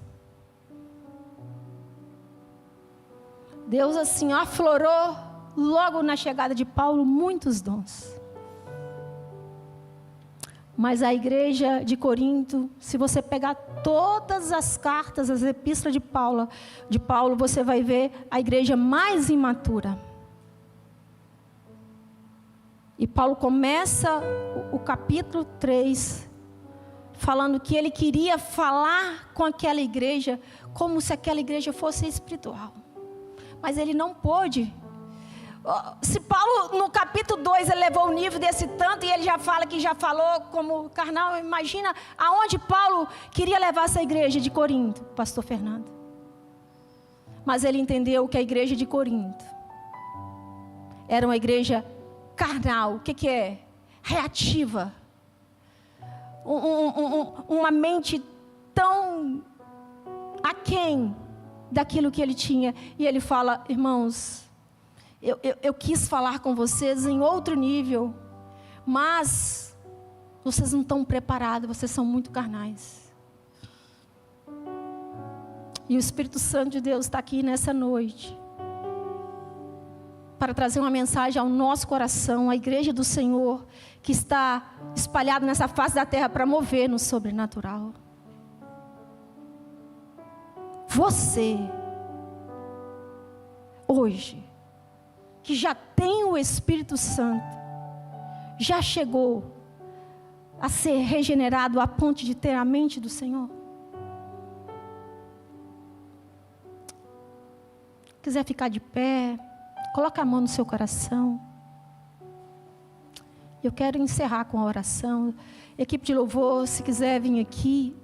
Deus assim aflorou logo na chegada de Paulo muitos dons. Mas a igreja de Corinto, se você pegar todas as cartas, as epístolas de Paulo, você vai ver a igreja mais imatura. E Paulo começa o capítulo 3 falando que ele queria falar com aquela igreja como se aquela igreja fosse espiritual. Mas ele não pôde. Se Paulo, no capítulo 2, ele levou o nível desse tanto, e ele já fala que já falou como carnal, imagina aonde Paulo queria levar essa igreja de Corinto, pastor Fernando. Mas ele entendeu que a igreja de Corinto era uma igreja carnal. O que é? Reativa. Uma mente tão aquém daquilo que ele tinha. E ele fala, irmãos, eu quis falar com vocês em outro nível, mas vocês não estão preparados, vocês são muito carnais. E o Espírito Santo de Deus está aqui nessa noite para trazer uma mensagem ao nosso coração, à igreja do Senhor, que está espalhada nessa face da terra para mover no sobrenatural. Você, hoje, que já tem o Espírito Santo, já chegou a ser regenerado a ponto de ter a mente do Senhor? Quiser ficar de pé, coloca a mão no seu coração. Eu quero encerrar com a oração. Equipe de louvor, se quiser vir aqui.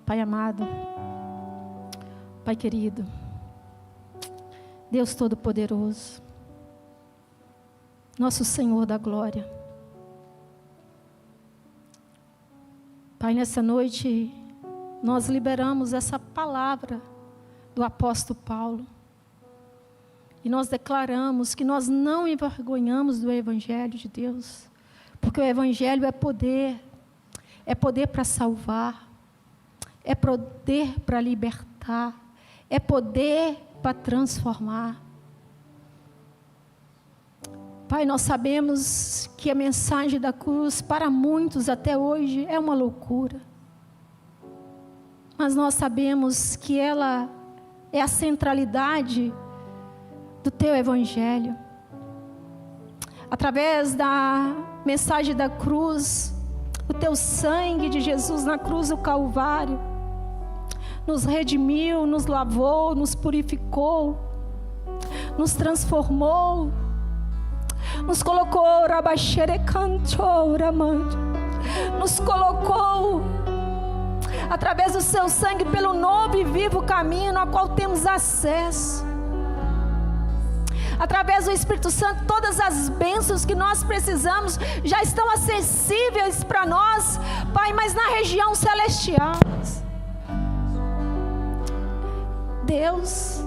Pai amado, Pai querido, Deus Todo-Poderoso, nosso Senhor da glória. Pai, nessa noite, nós liberamos essa palavra do apóstolo Paulo. E nós declaramos que nós não envergonhamos do Evangelho de Deus. Porque o Evangelho é poder para salvar, é poder para libertar, é poder para transformar. Pai, nós sabemos que a mensagem da cruz para muitos até hoje é uma loucura. Mas nós sabemos que ela é a centralidade do Teu Evangelho. Através da mensagem da cruz, o Teu sangue de Jesus na cruz do Calvário nos redimiu, nos lavou, nos purificou, nos transformou, nos colocou, nos colocou através do Seu sangue pelo novo e vivo caminho ao qual temos acesso. Através do Espírito Santo, todas as bênçãos que nós precisamos já estão acessíveis para nós, Pai, mas na região celestial. Deus,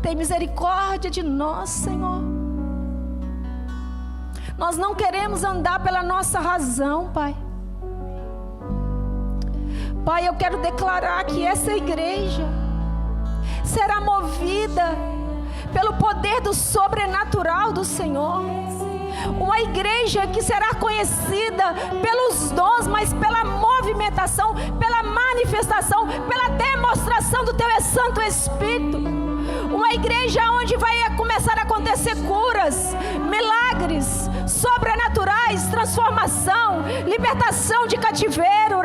tem misericórdia de nós, Senhor. Nós não queremos andar pela nossa razão, Pai. Pai, eu quero declarar que essa igreja será movida pelo poder do sobrenatural do Senhor. Uma igreja que será conhecida pelos dons, mas pela movimentação, pela manifestação, pela demonstração do Teu Santo Espírito. Uma igreja onde vai começar a acontecer curas, milagres, sobrenaturais, transformação, libertação de cativeiro.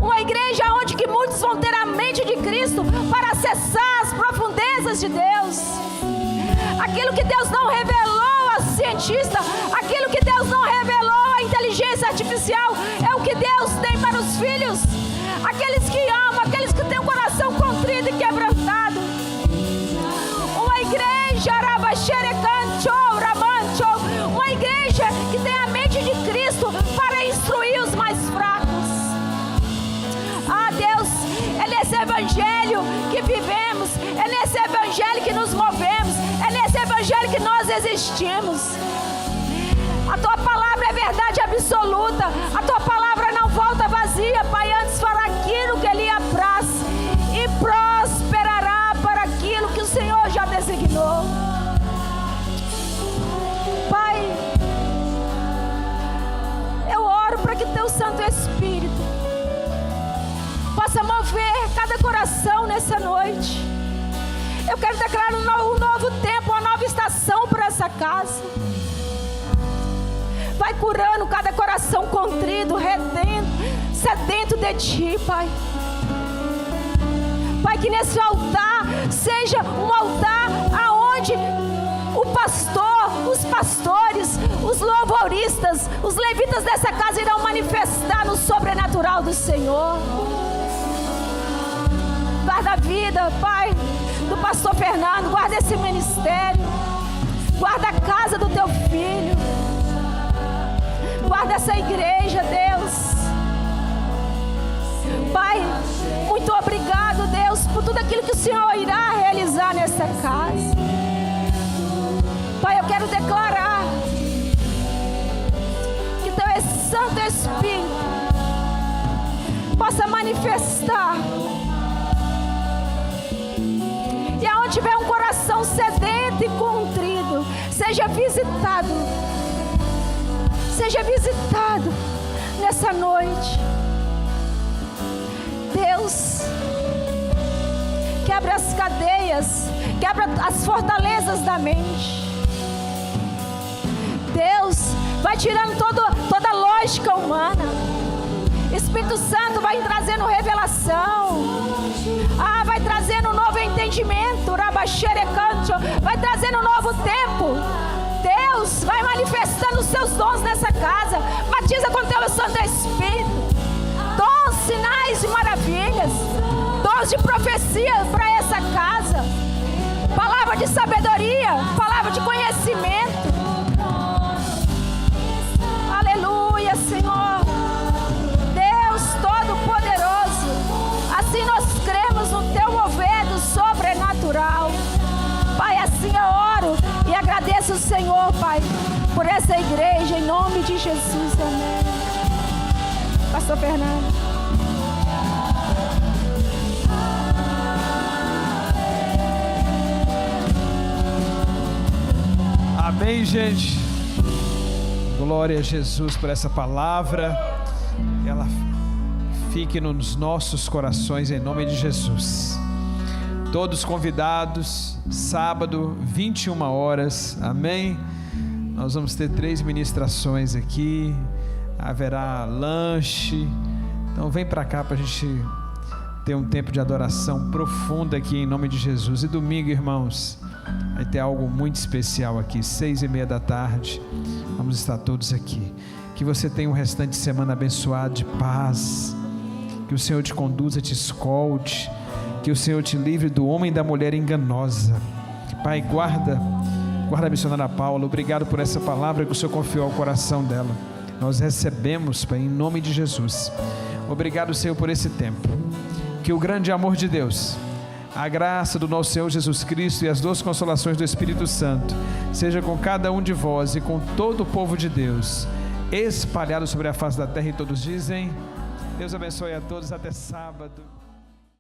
Uma igreja onde que muitos vão ter a mente de Cristo para acessar as profundezas de Deus. Aquilo que Deus não revelou a cientista, aquilo que Deus não revelou à inteligência artificial, é o que Deus tem para os filhos, aqueles que amam, aqueles que têm o coração contrito e quebrantado. Uma igreja, uma igreja que tem a mente de Cristo para instruir os mais fracos. Ah, Deus, é nesse evangelho que vivemos, é nesse evangelho que nos movemos, é nesse evangelho que nós existimos. A Tua palavra é verdade absoluta. A Tua palavra não volta vazia, Pai, antes fará aquilo que lhe apraz e prosperará para aquilo que o Senhor já designou. Pai, eu oro para que Teu Santo Espírito possa mover cada coração nessa noite. Eu quero declarar um novo tempo, uma nova estação para essa casa. Vai curando cada coração contrito, sedento de Ti, Pai. Pai, que nesse altar seja um altar aonde o pastor, os pastores, os louvoristas, os levitas dessa casa irão manifestar no sobrenatural do Senhor. Guarda a vida, Pai, do pastor Fernando, guarda esse ministério, guarda a casa do Teu filho, guarda essa igreja, Deus. Pai, muito obrigado, Deus, por tudo aquilo que o Senhor irá realizar nessa casa. Pai, eu quero declarar que Teu Santo Espírito possa manifestar. E aonde tiver um coração sedento e contrito, seja visitado nessa noite. Deus, quebra as cadeias, quebra as fortalezas da mente. Deus, vai tirando toda a lógica humana. Espírito Santo vai trazendo revelação. Vai trazendo um novo entendimento. Vai trazendo um novo tempo. Deus vai manifestando os Seus dons nessa casa. Batiza com Teu Santo Espírito. Dons, sinais e maravilhas. Dons de profecia para essa casa. Palavra de sabedoria. Palavra de conhecimento. Aleluia, Senhor. Deus Todo-Poderoso. Assim nós cremos no Teu mover do sobrenatural. Pai, assim eu oro e agradeço o Senhor, Pai, por essa igreja, em nome de Jesus. Amém. Pastor Fernando. Amém, gente? Glória a Jesus por essa palavra. Ela fique nos nossos corações em nome de Jesus. Todos convidados, sábado, 21 horas, amém? Nós vamos ter 3 ministrações aqui, haverá lanche, então vem para cá para a gente ter um tempo de adoração profunda aqui em nome de Jesus. E domingo, irmãos, vai ter algo muito especial aqui, 6:30 da tarde, vamos estar todos aqui. Que você tenha um restante de semana abençoado, de paz, que o Senhor te conduza, te escolte, que o Senhor te livre do homem e da mulher enganosa. Pai, guarda a missionária Paula, obrigado por essa palavra que o Senhor confiou ao coração dela. Nós recebemos, Pai, em nome de Jesus. Obrigado, Senhor, por esse tempo. Que o grande amor de Deus, a graça do nosso Senhor Jesus Cristo e as duas consolações do Espírito Santo seja com cada um de vós e com todo o povo de Deus, espalhado sobre a face da terra. E todos dizem: Deus abençoe a todos, até sábado.